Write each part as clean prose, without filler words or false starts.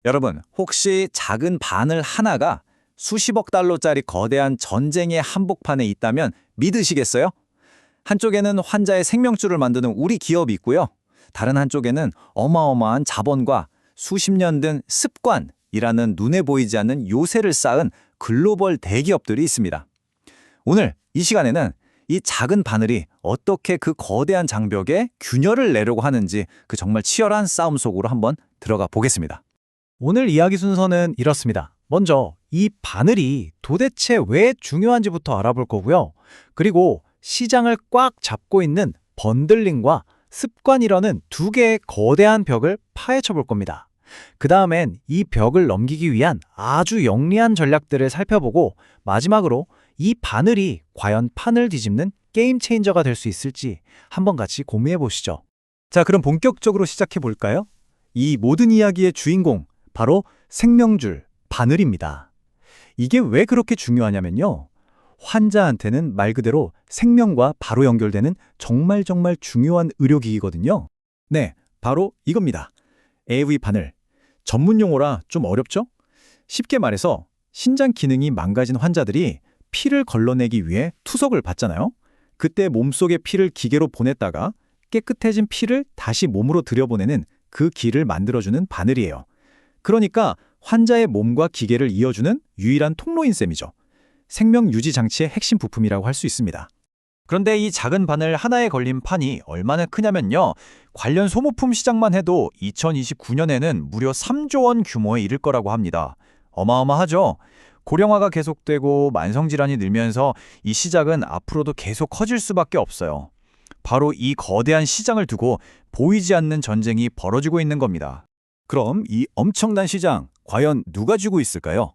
여러분, 혹시 작은 바늘 하나가 수십억 달러짜리 거대한 전쟁의 한복판에 있다면 믿으시겠어요? 한쪽에는 환자의 생명줄을 만드는 우리 기업이 있고요. 다른 한쪽에는 어마어마한 자본과 수십 년 된 습관이라는 눈에 보이지 않는 요새를 쌓은 글로벌 대기업들이 있습니다. 오늘 이 시간에는 이 작은 바늘이 어떻게 그 거대한 장벽에 균열을 내려고 하는지 그 정말 치열한 싸움 속으로 한번 들어가 보겠습니다. 오늘 이야기 순서는 이렇습니다. 먼저 이 바늘이 도대체 왜 중요한지부터 알아볼 거고요. 그리고 시장을 꽉 잡고 있는 번들링과 습관이라는 두 개의 거대한 벽을 파헤쳐 볼 겁니다. 그 다음엔 이 벽을 넘기기 위한 아주 영리한 전략들을 살펴보고 마지막으로 이 바늘이 과연 판을 뒤집는 게임 체인저가 될 수 있을지 한번 같이 고민해 보시죠. 자, 그럼 본격적으로 시작해 볼까요? 이 모든 이야기의 주인공, 바로 생명줄, 바늘입니다. 이게 왜 그렇게 중요하냐면요. 환자한테는 말 그대로 생명과 바로 연결되는 정말 중요한 의료기기거든요. 네, 바로 이겁니다. AV 바늘. 전문 용어라 좀 어렵죠? 쉽게 말해서 신장 기능이 망가진 환자들이 피를 걸러내기 위해 투석을 받잖아요. 그때 몸속의 피를 기계로 보냈다가 깨끗해진 피를 다시 몸으로 들여보내는 그 길을 만들어주는 바늘이에요. 그러니까 환자의 몸과 기계를 이어주는 유일한 통로인 셈이죠. 생명 유지 장치의 핵심 부품이라고 할 수 있습니다. 그런데 이 작은 바늘 하나에 걸린 판이 얼마나 크냐면요. 관련 소모품 시장만 해도 2029년에는 무려 3조 원 규모에 이를 거라고 합니다. 어마어마하죠? 고령화가 계속되고 만성질환이 늘면서 이 시장은 앞으로도 계속 커질 수밖에 없어요. 바로 이 거대한 시장을 두고 보이지 않는 전쟁이 벌어지고 있는 겁니다. 그럼 이 엄청난 시장, 과연 누가 쥐고 있을까요?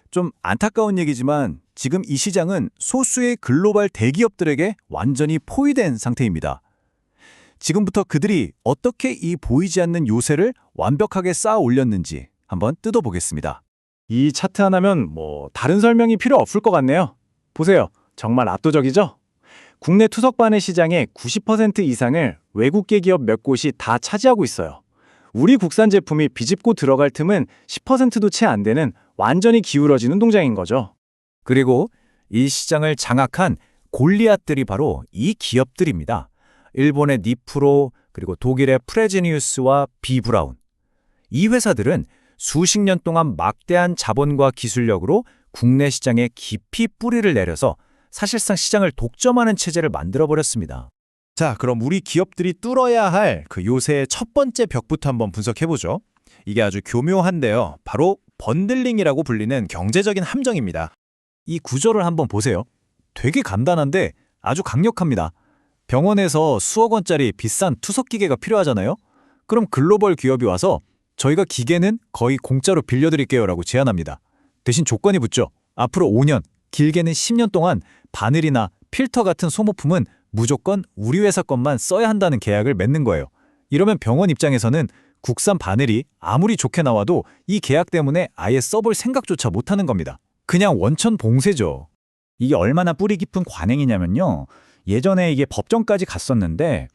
좀 안타까운 얘기지만 지금 이 시장은 소수의 글로벌 대기업들에게 완전히 포위된 상태입니다. 지금부터 그들이 어떻게 이 보이지 않는 요새를 완벽하게 쌓아 올렸는지 한번 뜯어보겠습니다. 이 차트 하나면 다른 설명이 필요 없을 것 같네요. 보세요. 정말 압도적이죠? 국내 투석바늘 시장의 90% 이상을 외국계 기업 몇 곳이 다 차지하고 있어요. 우리 국산 제품이 비집고 들어갈 틈은 10%도 채 안 되는 완전히 기울어지는 동장인 거죠. 그리고 이 시장을 장악한 골리앗들이 바로 이 기업들입니다. 일본의 니프로, 그리고 독일의 프레지니우스와 비브라운. 이 회사들은 수십 년 동안 막대한 자본과 기술력으로 국내 시장에 깊이 뿌리를 내려서 사실상 시장을 독점하는 체제를 만들어버렸습니다. 자, 그럼 우리 기업들이 뚫어야 할 그 요새의 첫 번째 벽부터 한번 분석해보죠. 이게 아주 교묘한데요. 바로 번들링이라고 불리는 경제적인 함정입니다. 이 구조를 한번 보세요. 되게 간단한데 아주 강력합니다. 병원에서 수억 원짜리 비싼 투석 기계가 필요하잖아요. 그럼 글로벌 기업이 와서 저희가 기계는 거의 공짜로 빌려드릴게요 라고 제안합니다. 대신 조건이 붙죠. 앞으로 5년, 길게는 10년 동안 바늘이나 필터 같은 소모품은 무조건 우리 회사 것만 써야 한다는 계약을 맺는 거예요. 이러면 병원 입장에서는 국산 바늘이 아무리 좋게 나와도 이 계약 때문에 아예 써볼 생각조차 못하는 겁니다. 그냥 원천 봉쇄죠. 이게 얼마나 뿌리 깊은 관행이냐면요. 예전에 이게 법정까지 갔었는데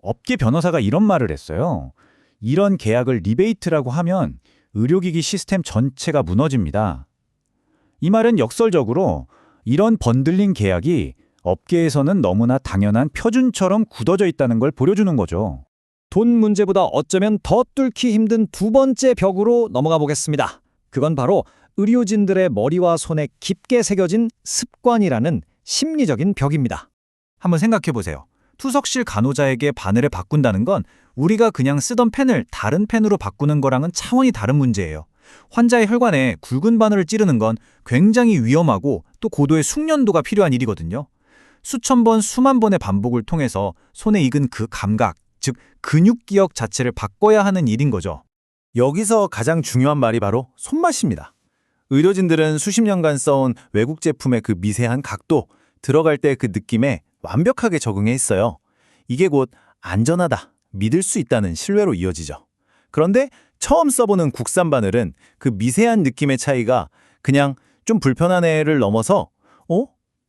업계 변호사가 이런 말을 했어요. 이런 계약을 리베이트라고 하면 의료기기 시스템 전체가 무너집니다. 이 말은 역설적으로 이런 번들링 계약이 업계에서는 너무나 당연한 표준처럼 굳어져 있다는 걸 보여주는 거죠. 돈 문제보다 어쩌면 더 뚫기 힘든 두 번째 벽으로 넘어가 보겠습니다. 그건 바로 의료진들의 머리와 손에 깊게 새겨진 습관이라는 심리적인 벽입니다. 한번 생각해 보세요. 투석실 간호자에게 바늘을 바꾼다는 건 우리가 그냥 쓰던 펜을 다른 펜으로 바꾸는 거랑은 차원이 다른 문제예요. 환자의 혈관에 굵은 바늘을 찌르는 건 굉장히 위험하고 또 고도의 숙련도가 필요한 일이거든요. 수천 번, 수만 번의 반복을 통해서 손에 익은 그 감각, 즉 근육 기억 자체를 바꿔야 하는 일인 거죠. 여기서 가장 중요한 말이 바로 손맛입니다. 의료진들은 수십 년간 써온 외국 제품의 그 미세한 각도, 들어갈 때 그 느낌에 완벽하게 적응해 있어요. 이게 곧 안전하다, 믿을 수 있다는 신뢰로 이어지죠. 그런데 처음 써보는 국산 바늘은 그 미세한 느낌의 차이가 그냥 좀 불편한 애를 넘어서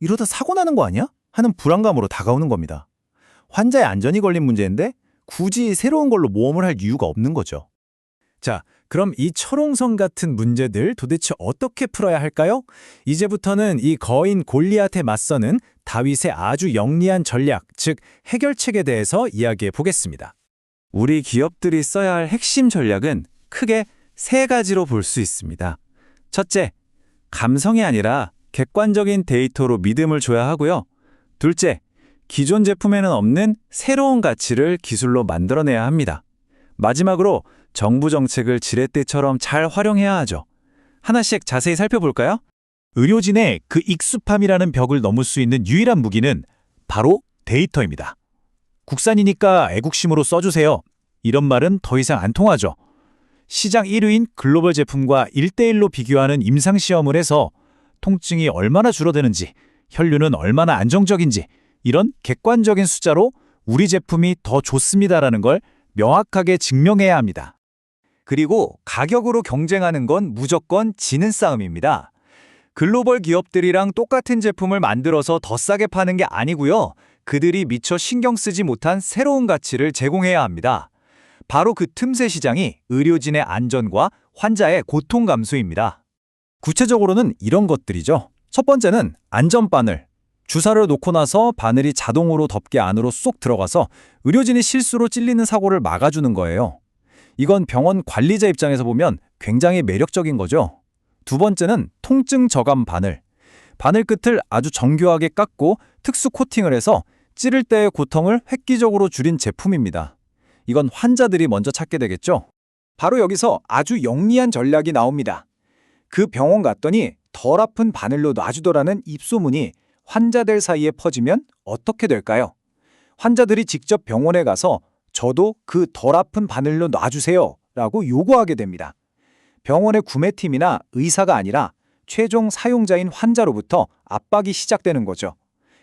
이러다 사고 나는 거 아니야? 하는 불안감으로 다가오는 겁니다. 환자의 안전이 걸린 문제인데 굳이 새로운 걸로 모험을 할 이유가 없는 거죠. 자, 그럼 이 철옹성 같은 문제들 도대체 어떻게 풀어야 할까요? 이제부터는 이 거인 골리앗에 맞서는 다윗의 아주 영리한 전략, 즉 해결책에 대해서 이야기해 보겠습니다. 우리 기업들이 써야 할 핵심 전략은 크게 세 가지로 볼 수 있습니다. 첫째, 감성이 아니라 객관적인 데이터로 믿음을 줘야 하고요. 둘째, 기존 제품에는 없는 새로운 가치를 기술로 만들어내야 합니다. 마지막으로 정부 정책을 지렛대처럼 잘 활용해야 하죠. 하나씩 자세히 살펴볼까요? 의료진의 그 익숙함이라는 벽을 넘을 수 있는 유일한 무기는 바로 데이터입니다. 국산이니까 애국심으로 써주세요. 이런 말은 더 이상 안 통하죠. 시장 1위인 글로벌 제품과 1대1로 비교하는 임상시험을 해서 통증이 얼마나 줄어드는지, 혈류는 얼마나 안정적인지 이런 객관적인 숫자로 우리 제품이 더 좋습니다라는 걸 명확하게 증명해야 합니다. 그리고 가격으로 경쟁하는 건 무조건 지는 싸움입니다. 글로벌 기업들이랑 똑같은 제품을 만들어서 더 싸게 파는 게 아니고요. 그들이 미처 신경 쓰지 못한 새로운 가치를 제공해야 합니다. 바로 그 틈새 시장이 의료진의 안전과 환자의 고통 감소입니다. 구체적으로는 이런 것들이죠. 첫 번째는 안전바늘. 주사를 놓고 나서 바늘이 자동으로 덮개 안으로 쏙 들어가서 의료진이 실수로 찔리는 사고를 막아주는 거예요. 이건 병원 관리자 입장에서 보면 굉장히 매력적인 거죠. 두 번째는 통증 저감 바늘. 바늘 끝을 아주 정교하게 깎고 특수 코팅을 해서 찌를 때의 고통을 획기적으로 줄인 제품입니다. 이건 환자들이 먼저 찾게 되겠죠. 바로 여기서 아주 영리한 전략이 나옵니다. 그 병원 갔더니 덜 아픈 바늘로 놔주더라는 입소문이 환자들 사이에 퍼지면 어떻게 될까요? 환자들이 직접 병원에 가서 저도 그 덜 아픈 바늘로 놔주세요 라고 요구하게 됩니다. 병원의 구매팀이나 의사가 아니라 최종 사용자인 환자로부터 압박이 시작되는 거죠.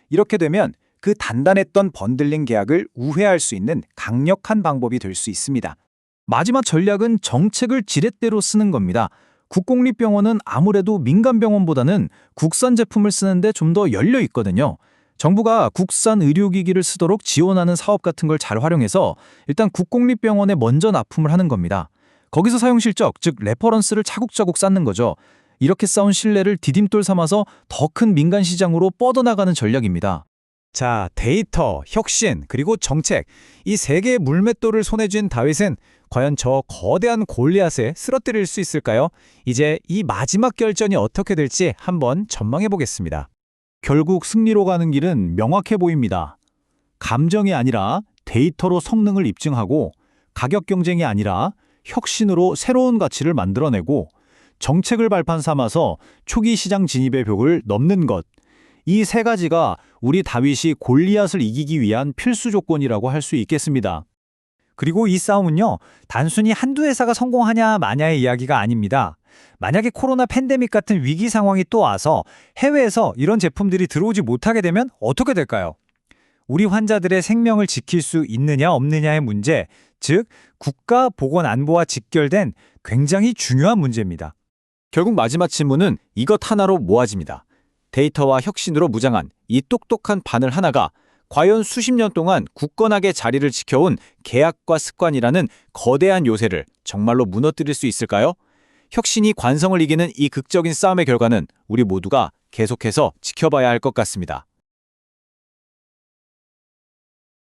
이렇게 되면 그 단단했던 번들링 계약을 우회할 수 있는 강력한 방법이 될 수 있습니다. 마지막 전략은 정책을 지렛대로 쓰는 겁니다. 국공립병원은 아무래도 민간병원보다는 국산 제품을 쓰는데 좀 더 열려 있거든요. 정부가 국산 의료기기를 쓰도록 지원하는 사업 같은 걸 잘 활용해서 일단 국공립병원에 먼저 납품을 하는 겁니다. 거기서 사용 실적, 즉 레퍼런스를 차곡차곡 쌓는 거죠. 이렇게 쌓은 신뢰를 디딤돌 삼아서 더 큰 민간 시장으로 뻗어나가는 전략입니다. 자, 데이터, 혁신, 그리고 정책. 이 세 개의 물맷돌을 손에 쥔 다윗은 과연 저 거대한 골리앗을 쓰러뜨릴 수 있을까요? 이제 이 마지막 결전이 어떻게 될지 한번 전망해 보겠습니다. 결국 승리로 가는 길은 명확해 보입니다. 감정이 아니라 데이터로 성능을 입증하고 가격 경쟁이 아니라 혁신으로 새로운 가치를 만들어내고 정책을 발판 삼아서 초기 시장 진입의 벽을 넘는 것. 이 세 가지가 우리 다윗이 골리앗을 이기기 위한 필수 조건이라고 할 수 있겠습니다. 그리고 이 싸움은요, 단순히 한두 회사가 성공하냐 마냐의 이야기가 아닙니다. 만약에 코로나 팬데믹 같은 위기 상황이 또 와서 해외에서 이런 제품들이 들어오지 못하게 되면 어떻게 될까요? 우리 환자들의 생명을 지킬 수 있느냐 없느냐의 문제, 즉 국가 보건 안보와 직결된 굉장히 중요한 문제입니다. 결국 마지막 질문은 이것 하나로 모아집니다. 데이터와 혁신으로 무장한 이 똑똑한 바늘 하나가 과연 수십 년 동안 굳건하게 자리를 지켜온 계약과 습관이라는 거대한 요새를 정말로 무너뜨릴 수 있을까요? 혁신이 관성을 이기는 이 극적인 싸움의 결과는 우리 모두가 계속해서 지켜봐야 할 것 같습니다.